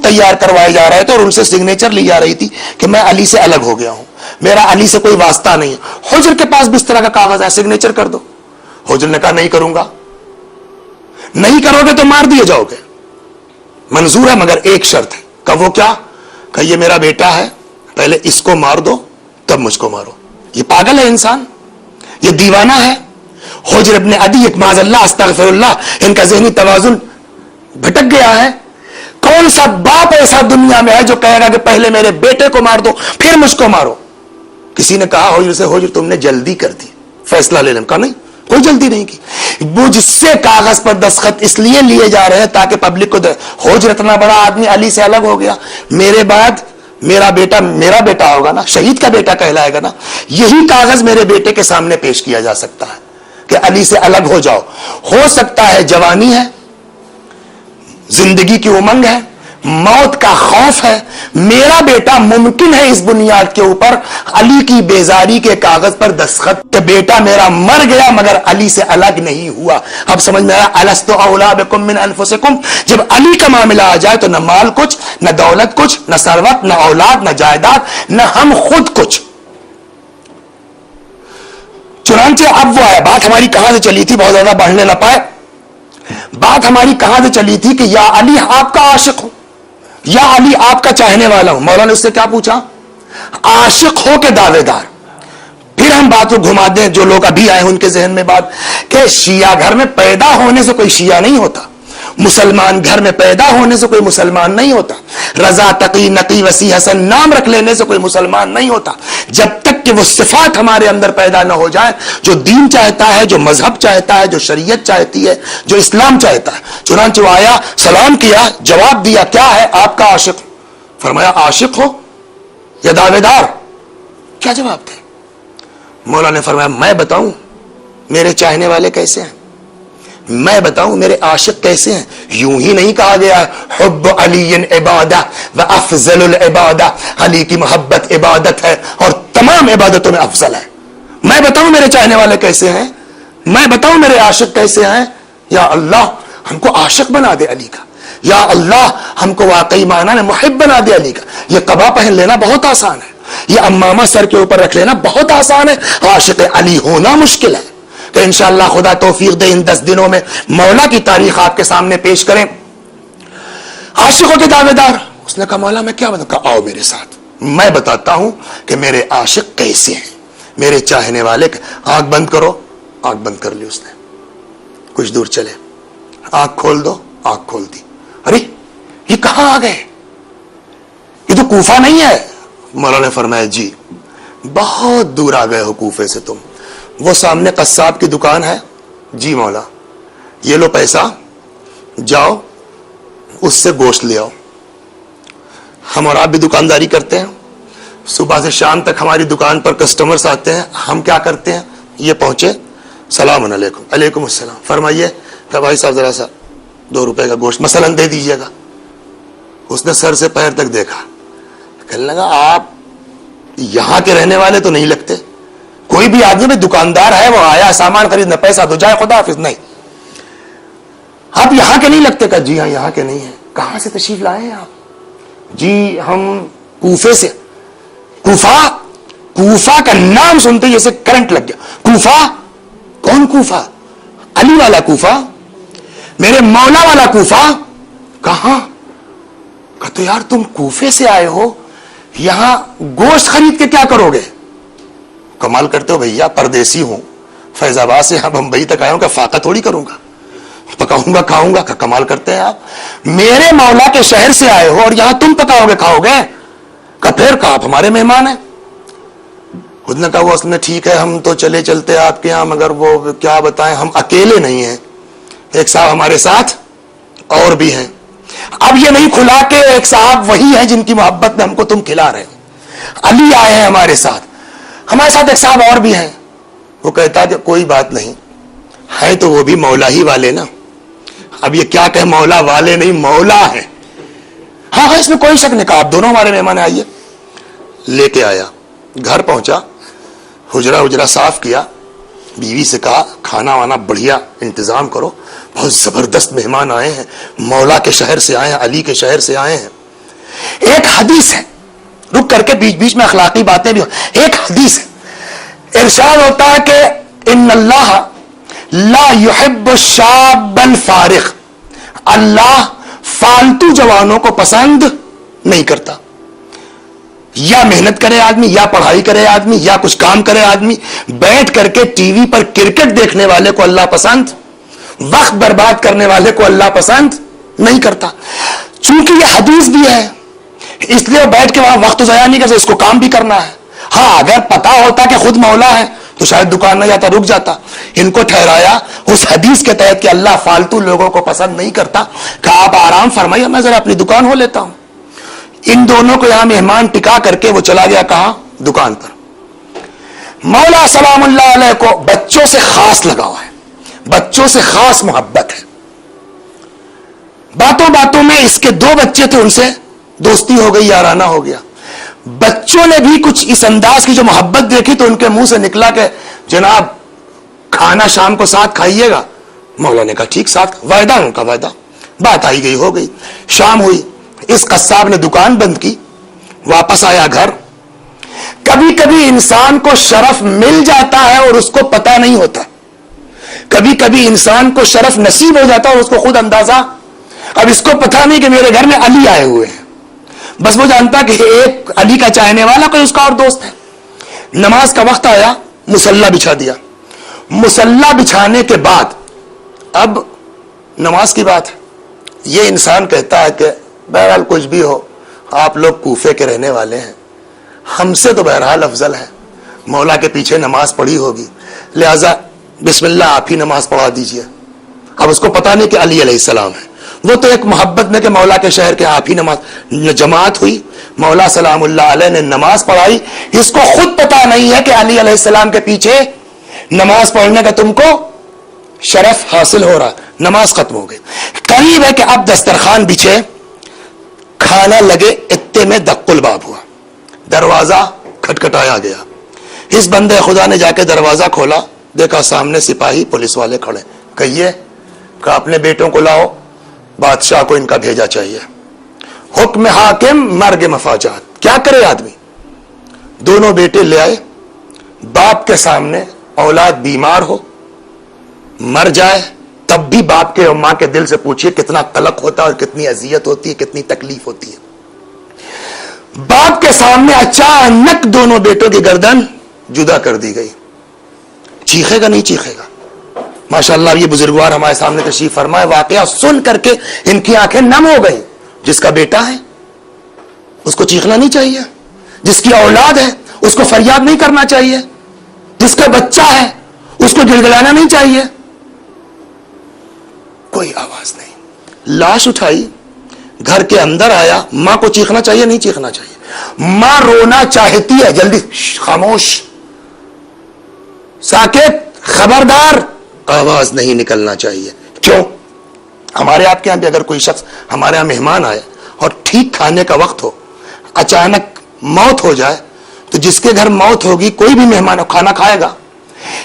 सबूत तैयार करवाए जा रहे थे और उनसे सिग्नेचर ली जा रही थी कि मैं अली से अलग हो गया हूं, मेरा अली से कोई वास्ता नहीं है। हुजर के पास भी इस तरह का कागज है, सिग्नेचर कर दो। हुजर ने कहा नहीं करूंगा। नहीं करोगे तो मार दिए जाओगे। मंजूर है मगर एक शर्त है। कब? वो क्या? कहा ये मेरा बेटा है, पहले इसको मार दो तब मुझको मारो। ये पागल है इंसान, ये दीवाना है। हुजर इब्न अदी माज़अल्लाह अस्तगफिरुल्लाह, इनका ज़हनी तवाज़ुन भटक गया है। कौन सा बाप ऐसा दुनिया में है जो कहेगा कि पहले मेरे बेटे को मार दो फिर मुझको मारो? किसी ने कहा हुजर से, हुजर तुमने जल्दी कर दी, फैसला ले लें। कहा नहीं, कोई जल्दी नहीं की। मुझसे कागज पर दस्तखत इसलिए लिए जा रहे हैं ताकि पब्लिक को हुजर इतना बड़ा आदमी अली से अलग हो गया, मेरे बाद मेरा बेटा होगा ना, शहीद का बेटा कहलाएगा ना। यही कागज मेरे बेटे के सामने पेश किया जा सकता है कि अली से अलग हो जाओ। हो सकता है जवानी है, जिंदगी की उमंग है, मौत का खौफ है, मेरा बेटा मुमकिन है इस बुनियाद के ऊपर अली की बेजारी के कागज पर दस्तखत कि बेटा मेरा मर गया मगर अली से अलग नहीं हुआ। अब समझ में आया? अलस्तु औला बिकुम मिन अनफुसिकुम। जब अली का मामला आ जाए तो न माल कुछ, न दौलत कुछ, न सरवत, न औलाद, न जायदाद, न हम खुद कुछ। चुनांचे अब वो आया। बात हमारी कहां से चली थी, बहुत ज्यादा बढ़ने न पाए। बात हमारी कहां से चली थी कि या अली आपका आशिक हो, या अली आपका चाहने वाला हूं। मौला ने उससे क्या पूछा? आशिक हो के दावेदार। फिर हम बात को घुमा दें, जो लोग अभी आए उनके जहन में बात कि शिया घर में पैदा होने से कोई शिया नहीं होता, मुसलमान घर में पैदा होने से कोई मुसलमान नहीं होता, रजा तकी नकी वसी हसन नाम रख लेने से कोई मुसलमान नहीं होता, जब तक कि वो सिफात हमारे अंदर पैदा ना हो जाए जो दीन चाहता है, जो मजहब चाहता है, जो शरीयत चाहती है, जो इस्लाम चाहता है। चुनांचे आया, सलाम किया, जवाब दिया, क्या है आपका आशिक? फरमाया आशिक हो या दावेदार? क्या जवाब थे? मौला ने फरमाया मैं बताऊं मेरे चाहने वाले कैसे हैं, मैं बताऊं मेरे आशिक कैसे हैं। यूं ही नहीं कहा गया है हुब्ब अलीन इबादा व अफजलुल इबादा, अली की मोहब्बत इबादत है और तमाम इबादतों में अफजल है। मैं बताऊं मेरे चाहने वाले कैसे हैं, मैं बताऊं मेरे आशिक कैसे हैं। या अल्लाह हमको आशिक बना दे अली का, या अल्लाह हमको वाकई माना में मुहिब बना दे अली का। यह कबा पहन लेना बहुत आसान है, यह अम्मामा सर के ऊपर रख लेना बहुत आसान है, आशिक अली होना मुश्किल है। तो इंशाअल्लाह खुदा तौफीक दे इन 10 दिनों में मौला की तारीख आपके सामने पेश करें। आशिकों के दावेदार। उसने कहा मौला मैं क्या बताऊं? कहा आओ मेरे साथ, मैं बताता हूं कि मेरे आशिक कैसे हैं, मेरे चाहने वाले। आंख बंद करो। आंख बंद कर ली उसने, कुछ दूर चले, आंख खोल दो, आंख खोल दी। अरे ये कहां आ गए, ये तो कूफा नहीं है। मौला ने फरमाया जी बहुत दूर आ गए हो कूफे से तुम, वो सामने कस्साब की दुकान है। जी मौला, ये लो पैसा, जाओ उससे गोश्त ले आओ। हम और आप भी दुकानदारी करते हैं, सुबह से शाम तक हमारी दुकान पर कस्टमर्स आते हैं। हम क्या करते हैं, ये पहुंचे, सलाम अलैकुम, अलैकुम अस्सलाम, फरमाइए। क्या भाई साहब जरा सा 2 रुपए का गोश्त मसलन दे दीजिएगा। उसने सर से पैर तक देखा, कहने लगा आप यहां के रहने वाले तो नहीं लगते। कोई भी आदमी भी दुकानदार है, वो आया सामान खरीदना, पैसा दो, जाए खुदा हाफिज। नहीं, आप यहां के नहीं लगते। का जी हाँ यहां के नहीं है। कहां से तशरीफ लाए हैं आप? जी हम कूफे से। कूफा? कूफा का नाम सुनते ही जैसे करंट लग गया। कूफा? कौन कूफा? अली वाला कूफा, मेरे मौला वाला कूफा। कहां? कहा तो यार तुम कूफे से आए हो, यहां गोश्त खरीद के क्या करोगे? कमाल करते हो भैया, परदेसी हूं, फैजाबाद से यहां बंबई तक आया हूं, क्या फाका थोड़ी करूंगा, पकाऊंगा खाऊंगा। का कमाल करते हैं आप, मेरे मौला के शहर से आए हो और यहां तुम पकाओगे खाओगे? का फिर का आप हमारे मेहमान हैं। खुद ने कहा वो असल में ठीक है, हम तो चले चलते आपके यहां, मगर वो क्या बताएं, हम अकेले नहीं हैं, एक साहब हमारे साथ और भी हैं। अब ये नहीं खुला के एक साहब वही है जिनकी मोहब्बत में हमको तुम खिला रहे हो। अली आए हैं हमारे साथ, हमारे साथ एक साहब और भी हैं। वो कहता है कोई बात नहीं है, तो वो भी मौला ही वाले ना। अब ये क्या कहे, मौला वाले नहीं मौला है। हाँ हाँ इसमें कोई शक नहीं। कहा आप दोनों हमारे मेहमान आइए। लेके आया, घर पहुंचा, हुजरा हुजरा साफ किया, बीवी से कहा खाना वाना बढ़िया इंतजाम करो, बहुत जबरदस्त मेहमान आए हैं, मौला के शहर से आए हैं, अली के शहर से आए हैं। एक हदीस है, रुक करके बीच बीच में अखलाकी बातें भी हो। एक हदीस है, इरशाद होता है कि इन्नल्लाह ला युहिब्बु शाब्बल फारिग, अल्लाह फालतू जवानों को पसंद नहीं करता। या मेहनत करे आदमी, या पढ़ाई करे आदमी, या कुछ काम करे आदमी, बैठ करके टीवी पर क्रिकेट देखने वाले को अल्लाह पसंद, वक्त बर्बाद करने वाले को अल्लाह पसंद नहीं करता। चूंकि यह हदीस भी है इसलिए बैठ के वहां वक्त जाया नहीं करते, इसको काम भी करना है। हाँ, अगर पता होता कि खुद मौला है तो शायद दुकान में जाता, रुक जाता। इनको ठहराया उस हदीस के तहत कि अल्लाह फालतू लोगों को पसंद नहीं करता, कहा आप आराम फरमाइए, मैं जरा अपनी दुकान हो लेता हूं। इन दोनों को यहां मेहमान टिका करके वो चला गया, कहा दुकान पर। मौला सलामुल्लाह अलैह को बच्चों से खास लगाव है, बच्चों से खास मोहब्बत है। बातों बातों में इसके दो बच्चे थे, उनसे दोस्ती हो गई, याराना हो गया। बच्चों ने भी कुछ इस अंदाज की जो मोहब्बत देखी तो उनके मुंह से निकला कि जनाब खाना शाम को साथ खाइएगा। मौला ने कहा ठीक, साथ, वायदा उनका वायदा। बात आई गई, हो गई। शाम हुई, इस कस्साब ने दुकान बंद की, वापस आया घर। कभी कभी इंसान को शरफ मिल जाता है और उसको पता नहीं होता, कभी कभी इंसान को शरफ नसीब हो जाता है और उसको खुद अंदाजा। अब इसको पता नहीं कि मेरे घर में अली आए हुए हैं, बस वो जानता कि एक अली का चाहने वाला कोई उसका और दोस्त है। नमाज का वक्त आया, मुसल्ला बिछा दिया। मुसल्ला बिछाने के बाद अब नमाज की बात है। ये इंसान कहता है कि बहरहाल कुछ भी हो, आप लोग कूफे के रहने वाले हैं, हमसे तो बहरहाल अफजल है, मौला के पीछे नमाज पढ़ी होगी, लिहाजा बिस्मिल्लाह आप ही नमाज पढ़ा दीजिए। अब उसको पता नहीं कि अली अलैहिस्सलाम है, वो तो एक मोहब्बत में कि मौला के शहर के आप ही नमाज। जमात हुई, मौला सलामुल्लाह अलैह ने नमाज पढ़ाई। इसको खुद पता नहीं है कि अली अलैहिस्सलाम के पीछे नमाज पढ़ने का तुमको शरफ हासिल हो रहा। नमाज खत्म हो गई, करीब है कि अब दस्तरखान बिछे, खाना लगे, इत्ते में दक्कुल बाब हुआ, दरवाजा खटखटाया गया। इस बंदे खुदा ने जाके दरवाजा खोला, देखा सामने सिपाही पुलिस वाले खड़े। कहिए, कहा अपने बेटों को लाओ, बादशाह को इनका भेजा चाहिए। हुक्म हाकिम मर्ग मफाजात, क्या करे आदमी। दोनों बेटे ले आए, बाप के सामने औलाद बीमार हो, मर जाए, तब भी बाप के और मां के दिल से पूछिए कितना कलक होता है और कितनी अजियत होती है, कितनी तकलीफ होती है। बाप के सामने अचानक दोनों बेटों की गर्दन जुदा कर दी गई। चीखेगा नहीं चीखेगा। माशाअल्लाह ये बुजुर्गवार हमारे सामने तशरीफ फरमाए, वाकया सुन करके इनकी आंखें नम हो गई। जिसका बेटा है उसको चीखना नहीं चाहिए, जिसकी औलाद है उसको फरियाद नहीं करना चाहिए, जिसका बच्चा है उसको गिड़गिड़ाना नहीं चाहिए। कोई आवाज नहीं। लाश उठाई, घर के अंदर आया, मां को चीखना चाहिए नहीं चीखना चाहिए। मां रोना चाहती है, जल्दी खामोश, साकित, खबरदार, आवाज नहीं निकलना चाहिए। क्यों? हमारे आपके यहां भी अगर कोई शख्स हमारे यहां मेहमान आए और ठीक खाने का वक्त हो, अचानक मौत हो जाए, तो जिसके घर मौत होगी कोई भी मेहमान खाना खाएगा।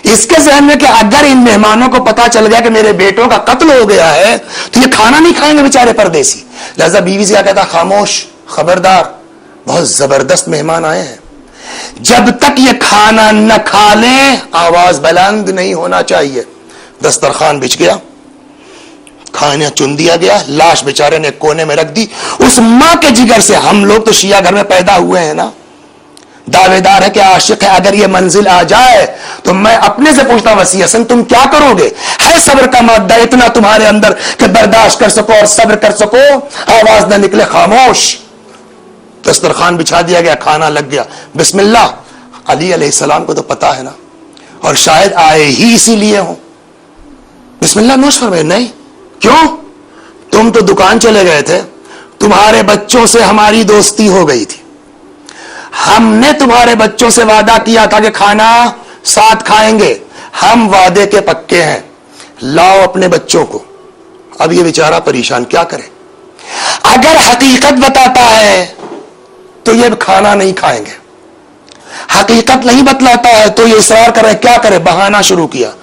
इसके जहन में कि अगर इन मेहमानों को पता चल गया कि मेरे बेटों का कत्ल हो गया है तो ये खाना नहीं खाएंगे बेचारे परदेसी। लिहाजा बीवी से क्या कहता, खामोश, खबरदार, बहुत जबरदस्त मेहमान आए हैं, जब तक ये खाना न खा लें आवाज बुलंद नहीं होना चाहिए। दस्तरखान बिछ गया, खाना चुन दिया गया, लाश बेचारे ने कोने में रख दी। उस मां के जिगर से, हम लोग तो शिया घर में पैदा हुए हैं ना, दावेदार है कि आशिक है, अगर ये मंजिल आ जाए तो मैं अपने से पूछता वसी हसन तुम क्या करोगे। है सब्र का मादा इतना तुम्हारे अंदर कि बर्दाश्त कर सको और सब्र कर सको, आवाज ना निकले, खामोश। दस्तरखान बिछा दिया गया, खाना लग गया, बिस्मिल्लाह। अली अलैहिस्सलाम को तो पता है ना, और शायद आए ही इसीलिए हो। बिस्मिल्लाह नोश फरमाए। नहीं, क्यों? तुम तो दुकान चले गए थे, तुम्हारे बच्चों से हमारी दोस्ती हो गई थी, हमने तुम्हारे बच्चों से वादा किया था कि खाना साथ खाएंगे, हम वादे के पक्के हैं, लाओ अपने बच्चों को। अब ये बेचारा परेशान, क्या करे। अगर हकीकत बताता है तो ये खाना नहीं खाएंगे, हकीकत नहीं बतलाता है तो ये इसरार करे, क्या करे, बहाना शुरू किया।